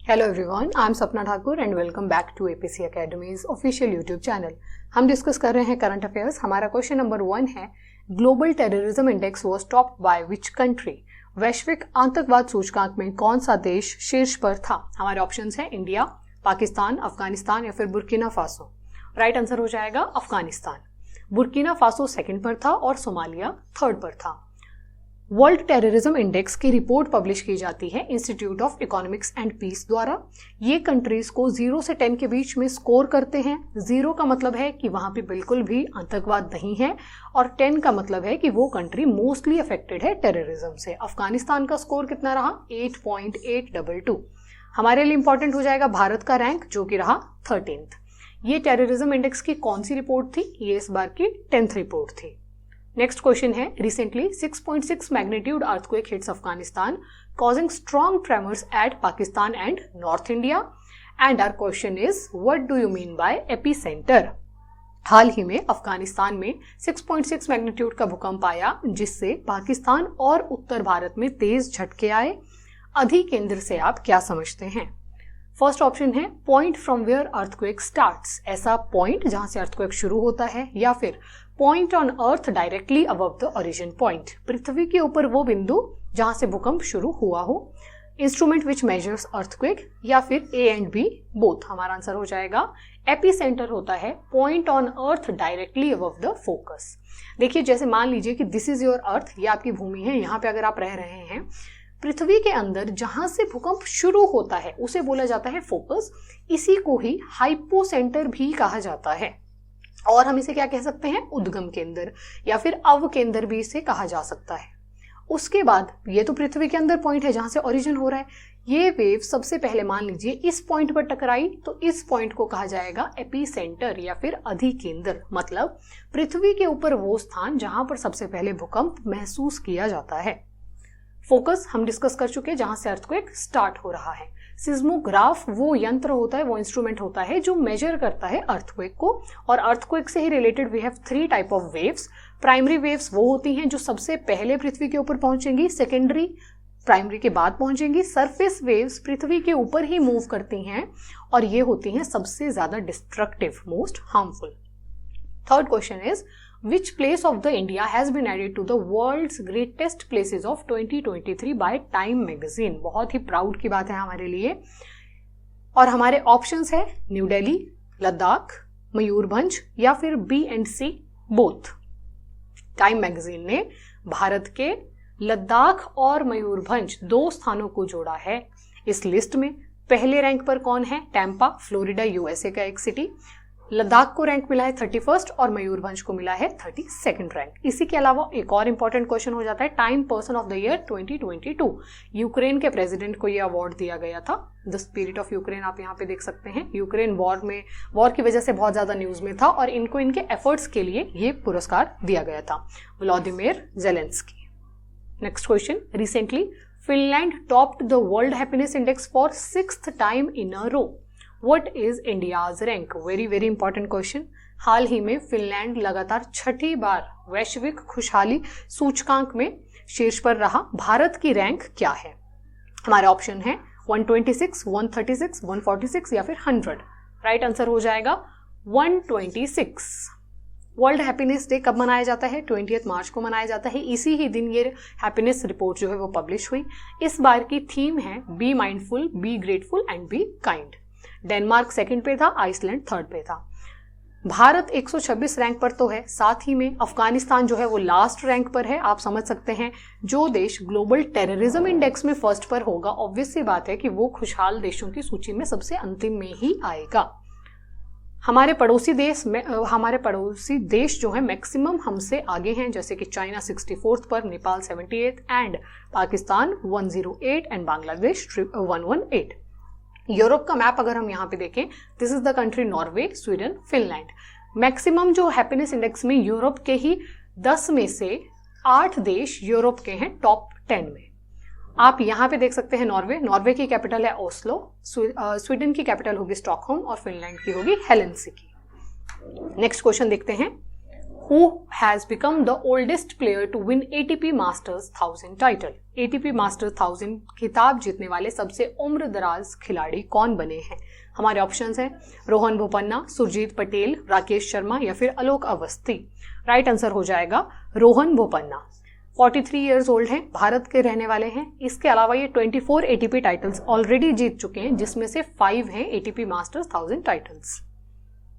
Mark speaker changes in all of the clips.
Speaker 1: Hello everyone, I am Sapna Thakur and welcome back to APC academy's official YouTube channel. हम discuss कर रहे हैं current affairs. हमारा question number 1 है, global terrorism index was topped by which country? वैश्विक आतंकवाद सूचकांक में कौन सा देश शीर्ष पर था? हमारे ऑप्शंस हैं इंडिया, पाकिस्तान, अफगानिस्तान या फिर बुर्किना फासो। राइट आंसर हो जाएगा अफगानिस्तान। बुर्किना फासो सेकंड पर था और सोमालिया थर्ड पर था। वर्ल्ड टेररिज्म इंडेक्स की रिपोर्ट पब्लिश की जाती है institute of economics and peace द्वारा। ये कंट्रीज को 0 से 10 के बीच में स्कोर करते हैं। 0 का मतलब है कि वहां पे बिल्कुल भी आतंकवाद नहीं है और 10 का मतलब है कि वो कंट्री मोस्टली अफेक्टेड है टेररिज्म से। अफगानिस्तान का स्कोर कितना रहा? 8.822। हमारे लिए इंपॉर्टेंट हो जाएगा भारत का रैंक, जो कि रहा 13th। ये टेररिज्म इंडेक्स की कौन सी रिपोर्ट थी? ये इस बार की 10th रिपोर्ट थी। नेक्स्ट क्वेश्चन है, recently 6.6 magnitude earthquake hits Afghanistan causing strong tremors at Pakistan and North India, and our question is what do you mean by epicenter? हाल ही में अफगानिस्तान में 6.6 मैग्नीट्यूड का भूकंप आया, जिससे पाकिस्तान और उत्तर भारत में तेज झटके आए। अधिकेंद्र से आप क्या समझते हैं? फर्स्ट ऑप्शन है point from where earthquake starts, ऐसा पॉइंट जहां से अर्थक्वेक शुरू होता है, या फिर point on earth directly above the origin point, पृथ्वी के ऊपर वो बिंदु जहां से भूकंप शुरू हुआ हो। इंस्ट्रूमेंट विच मेजर्स अर्थक्वेक, या फिर ए एंड बी बोथ। हमारा आंसर हो जाएगा एपीसेंटर होता है point on earth directly above the focus. देखिए, जैसे मान लीजिए कि दिस इज योर अर्थ, ये आपकी भूमि है, यहाँ पे अगर आप रह रहे हैं, पृथ्वी के अंदर जहां से भूकंप शुरू होता है उसे बोला जाता है फोकस। इसी को ही हाइपोसेंटर भी कहा जाता है, और हम इसे क्या कह सकते हैं? उद्गम केंद्र, या फिर अवकेंद्र भी इसे कहा जा सकता है। उसके बाद ये तो पृथ्वी के अंदर पॉइंट है जहां से ओरिजिन हो रहा है। ये वेव सबसे पहले मान लीजिए इस पॉइंट पर टकराई, तो इस पॉइंट को कहा जाएगा एपीसेंटर या फिर अधिकेंद्र। मतलब पृथ्वी के ऊपर वो स्थान जहां पर सबसे पहले भूकंप महसूस किया जाता है। फोकस हम डिस्कस कर चुके हैं, जहां से अर्थक्वेक स्टार्ट हो रहा है। सिज्मोग्राफ वो यंत्र होता है, वो इंस्ट्रूमेंट होता है जो मेजर करता है अर्थक्वेक को। और अर्थक्वेक से ही related we have 3 type of waves. Primary waves वो होती हैं जो सबसे पहले पृथ्वी के ऊपर पहुंचेंगी, सेकेंडरी प्राइमरी के बाद पहुंचेंगी। सरफेस वेव्स पृथ्वी के ऊपर ही मूव करती हैं और ये होती हैं सबसे ज्यादा destructive, most harmful. Third question is which place of the India has been added to the world's greatest places of 2023 by Time magazine? बहुत ही प्राउड की बात है हमारे लिए। और हमारे ऑप्शंस है न्यू दिल्ली, लद्दाख, मयूरभंज या फिर B and C both. Time magazine ने भारत के लद्दाख और मयूरभंज 2 स्थानों को जोड़ा है इस लिस्ट में। पहले रैंक पर कौन है? टैम्पा, फ्लोरिडा, यूएसए का एक सिटी। लद्दाख को रैंक मिला है 31st और मयूरभंज को मिला है 32nd रैंक। इसी के अलावा एक और इंपॉर्टेंट क्वेश्चन हो जाता है, time person of the year 2022। Ukraine के प्रेसिडेंट को यह अवार्ड दिया गया था। द स्पिरिट ऑफ यूक्रेन आप यहाँ पे देख सकते हैं। यूक्रेन वॉर की वजह से बहुत ज्यादा न्यूज में था और इनको इनके एफर्ट्स के लिए ये पुरस्कार दिया गया था, Vladimir Zelensky. Next question, recently Finland topped the world happiness index for 6th time in a row. What is India's rank? Very important question. हाल ही में फिनलैंड लगातार 6ठी बार वैश्विक खुशहाली सूचकांक में शीर्ष पर रहा। भारत की रैंक क्या है? हमारे ऑप्शन है 126, 136, 146 या फिर 100। राइट आंसर हो जाएगा 126। वर्ल्ड हैप्पीनेस डे कब मनाया जाता है? 20 मार्च को मनाया जाता है। इसी ही दिन ये हैप्पीनेस रिपोर्ट जो है वो पब्लिश हुई। इस बार की थीम है be mindful, be grateful and be kind. Denmark second पे था, आइसलैंड थर्ड पे था। भारत 126 रैंक पर तो है, साथ ही में अफगानिस्तान जो है वो लास्ट रैंक पर है। आप समझ सकते हैं, जो देश ग्लोबल टेररिज्म इंडेक्स में फर्स्ट पर होगा, ऑब्वियस सी बात है कि वो खुशहाल देशों की सूची में सबसे अंतिम में ही आएगा। हमारे पड़ोसी देश जो है मैक्सिमम हमसे आगे हैं, जैसे कि चाइना 64th पर, Nepal 78 and Pakistan 108 and Bangladesh 118। Europe का मैप अगर हम यहाँ पे देखें, this is the country Norway, Sweden, Finland. Maximum जो हैप्पीनेस इंडेक्स में यूरोप के ही 10 में से 8 देश यूरोप के हैं टॉप 10 में। आप यहाँ पे देख सकते हैं नॉर्वे की कैपिटल है ओस्लो, स्वीडन की कैपिटल होगी स्टॉकहोम और फिनलैंड की होगी हेलेंसिकी। नेक्स्ट क्वेश्चन देखते हैं, Who has become the oldest player to win ATP Masters 1000 title? ATP Masters 1000 खिताब जीतने वाले सबसे उम्र दराज खिलाड़ी कौन बने हैं? हमारे ऑप्शंस हैं रोहन बोपन्ना, सुरजीत पटेल, राकेश शर्मा या फिर आलोक अवस्थी। राइट आंसर हो जाएगा रोहन बोपन्ना। 43 इयर्स ओल्ड हैं, भारत के रहने वाले हैं। इसके अलावा ये 24 ATP टाइटल्स ऑलरेडी जीत चुके हैं, जिसमें से 5 हैं ATP Masters 1000 titles.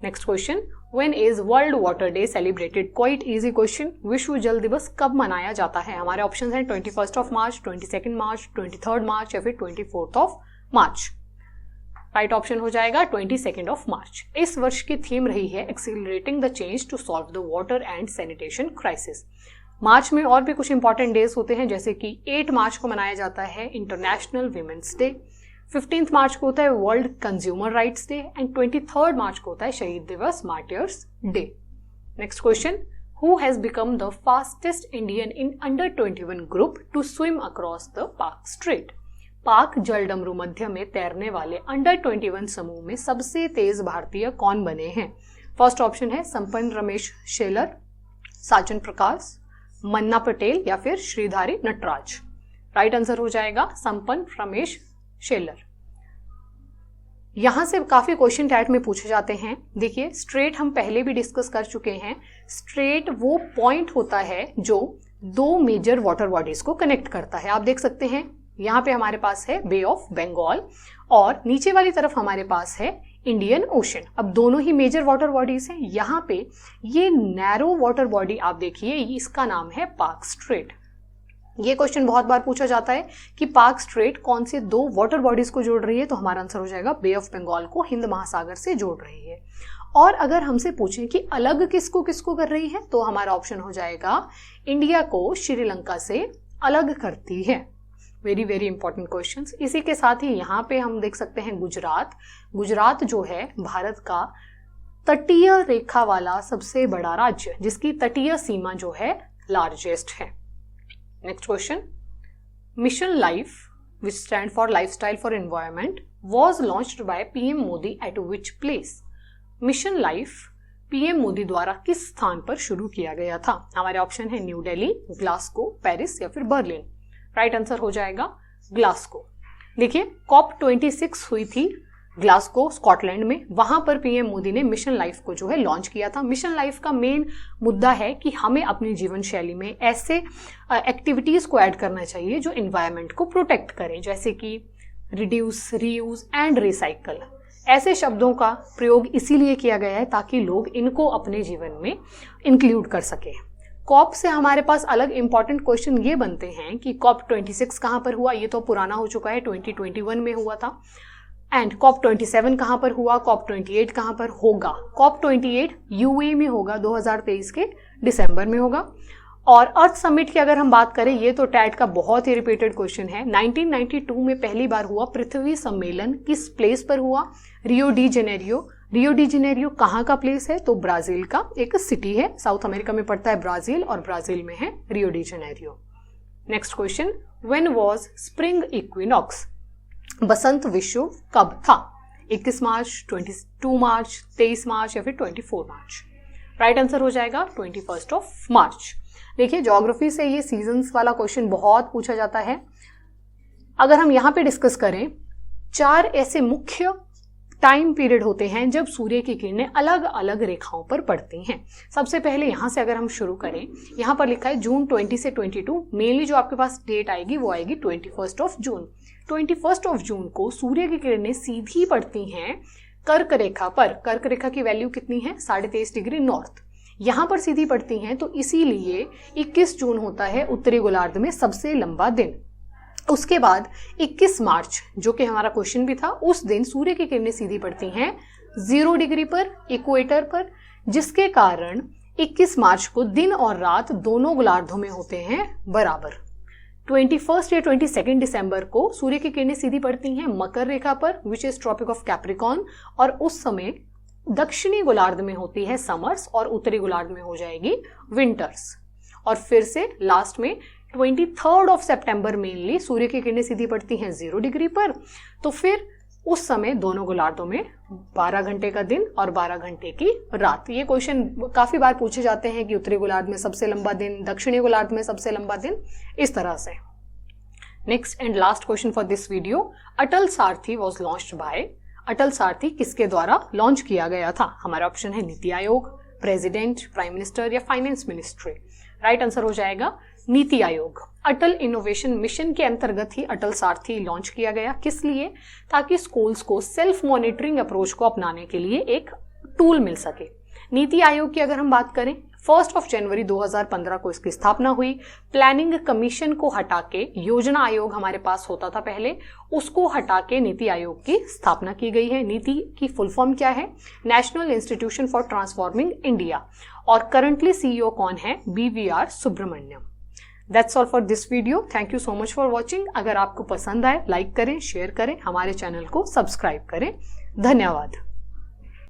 Speaker 1: Next question, when is world water day celebrated? Quite easy question. विश्व जल दिवस कब मनाया जाता है? हमारे ऑप्शन हैं 21 मार्च, 22 मार्च, 23 मार्च या फिर 24 मार्च। राइट ऑप्शन हो जाएगा 22 मार्च। इस वर्ष की थीम रही है accelerating the change to solve the water and sanitation crisis. March में और भी कुछ इंपॉर्टेंट डेज होते हैं, जैसे कि 8 मार्च को मनाया जाता है इंटरनेशनल वीमेंस डे, 15 मार्च को होता है world consumer rights day and 23 March को होता है शहीद दिवस, martyrs day. Next question, who has become the fastest Indian in under 21 group to swim across the Palk strait? Palk जलडमरू मध्य में तैरने वाले अंडर 21 समूह में सबसे तेज भारतीय कौन बने हैं? फर्स्ट ऑप्शन है संपन्न रमेश शेलर, साजन प्रकाश, मन्ना पटेल या फिर श्रीधारी नटराज। राइट आंसर हो जाएगा संपन्न रमेश शेलर। यहां से काफी क्वेश्चन टैट में पूछे जाते हैं। देखिए, स्ट्रेट हम पहले भी डिस्कस कर चुके हैं। स्ट्रेट वो पॉइंट होता है जो 2 मेजर वाटर बॉडीज को कनेक्ट करता है। आप देख सकते हैं यहां पे हमारे पास है बे ऑफ बंगाल और नीचे वाली तरफ हमारे पास है इंडियन ओशन। अब दोनों ही मेजर वाटर बॉडीज हैं। यहाँ पे ये नैरो वाटर बॉडी आप देखिए, इसका नाम है पाक स्ट्रेट। ये क्वेश्चन बहुत बार पूछा जाता है कि पाक स्ट्रेट कौन से 2 वाटर बॉडीज को जोड़ रही है, तो हमारा आंसर हो जाएगा बे ऑफ बंगाल को हिंद महासागर से जोड़ रही है। और अगर हमसे पूछें कि अलग किसको किसको कर रही है, तो हमारा ऑप्शन हो जाएगा इंडिया को श्रीलंका से अलग करती है। Very very important questions. इसी के साथ ही यहाँ पे हम देख सकते हैं गुजरात जो है भारत का तटीय रेखा वाला सबसे बड़ा राज्य, जिसकी तटीय सीमा जो है लार्जेस्ट है। Next question, mission life which stand for lifestyle for environment was launched by PM Modi eight which place? Mission life PM Modi द्वारा किस स्थान पर शुरू किया गया था? हमारे ऑप्शन है न्यू दिल्ली, ग्लासगो, पेरिस या फिर बर्लिन। राइट आंसर हो जाएगा ग्लासगो। देखिए, COP26 हुई थी ग्लासगो स्कॉटलैंड में। वहां पर पीएम मोदी ने मिशन लाइफ को जो है लॉन्च किया था। मिशन लाइफ का मेन मुद्दा है कि हमें अपनी जीवन शैली में ऐसे एक्टिविटीज को ऐड करना चाहिए जो एनवायरनमेंट को प्रोटेक्ट करें, जैसे कि रिड्यूस, रीयूज एंड रिसाइकल। ऐसे शब्दों का प्रयोग इसीलिए किया गया है ताकि लोग इनको अपने जीवन में इंक्लूड कर सके। कॉप से हमारे पास अलग इंपॉर्टेंट क्वेश्चन ये बनते हैं कि COP26 कहां पर हुआ? ये तो पुराना हो चुका है, 2021 में हुआ था। एंड COP27 कहां पर हुआ? COP28 कहां पर होगा? COP28 UAE में होगा, 2023 के दिसंबर में होगा। और अर्थ समिट की अगर हम बात करें, ये तो टैट का बहुत ही रिपीटेड क्वेश्चन है। 1992 में पहली बार हुआ पृथ्वी सम्मेलन, किस प्लेस पर हुआ? रियो डी जेनेरियो। रियो डी जेनेरियो कहाँ का प्लेस है? तो ब्राजील का एक सिटी है, साउथ अमेरिका में पड़ता है ब्राजील, और ब्राजील में है Rio de Janeiro. Next question, when was spring equinox? बसंत विषुव कब था? 21 मार्च, 22 मार्च, 23 मार्च या फिर 24 मार्च? राइट आंसर हो जाएगा 21 मार्च। देखिए, ज्योग्राफी से ये सीजन्स वाला क्वेश्चन बहुत पूछा जाता है। अगर हम यहाँ पे डिस्कस करें, 4 ऐसे मुख्य टाइम पीरियड होते हैं जब सूर्य की किरणें अलग अलग रेखाओं पर पड़ती हैं। सबसे पहले यहां से अगर हम शुरू करें, यहां पर लिखा है जून 20 से 22। मेनली जो आपके पास डेट आएगी वो आएगी 21 जून। 21 जून को सूर्य की किरणें सीधी पड़ती हैं कर्क रेखा पर। कर्क रेखा की वैल्यू कितनी है? 23.5 डिग्री नॉर्थ। यहां पर सीधी पड़ती हैं, तो इसीलिए 21 जून होता है उत्तरी गोलार्ध में सबसे लंबा दिन। उसके बाद 21 मार्च, जो कि हमारा क्वेश्चन भी था, उस दिन सूर्य की किरणें सीधी पड़ती हैं 0 डिग्री पर, इक्वेटर पर, जिसके कारण 21 मार्च को दिन और रात दोनों गोलार्धों में होते हैं बराबर। 21 या 22 दिसंबर को सूर्य की किरणें सीधी पड़ती हैं मकर रेखा पर, which is tropic of Capricorn, और उस समय दक्षिणी गोलार्ध में होती है समर्स और उत्तरी गोलार्ध में हो जाएगी विंटर्स। और फिर से लास्ट में 23 सितंबर मेनली सूर्य की किरणें सीधी पड़ती हैं 0 डिग्री पर। तो फिर उस समय दोनों गोलार्धों में 12 घंटे का दिन और 12 घंटे की रात। ये क्वेश्चन काफी बार पूछे जाते हैं कि उत्तरी गोलार्ध में सबसे लंबा दिन, दक्षिणी गोलार्ध में सबसे लंबा दिन, इस तरह से। Next and last question for this video, Atal Sarathi was launched by. अटल सारथी किसके द्वारा लॉन्च किया गया था? हमारा ऑप्शन है NITI Aayog, president, prime minister या फाइनेंस मिनिस्ट्री। राइट आंसर हो जाएगा नीति आयोग। अटल इनोवेशन मिशन के अंतर्गत ही अटल सारथी लॉन्च किया गया। किस लिए? ताकि स्कूल्स को सेल्फ मॉनिटरिंग अप्रोच को अपनाने के लिए एक टूल मिल सके। नीति आयोग की अगर हम बात करें, 1 जनवरी 2015 को इसकी स्थापना हुई। प्लानिंग कमीशन को हटा के योजना आयोग हमारे पास होता था पहले, उसको हटा के नीति आयोग की स्थापना की गई है। नीति की फुल फॉर्म क्या है? National institution for transforming India. और करंटली CEO कौन है? BVR Subrahmanyam. That's all for this video. Thank you so much for watching. अगर आपको पसंद आए लाइक करें, शेयर करें, हमारे चैनल को सब्सक्राइब करें। धन्यवाद।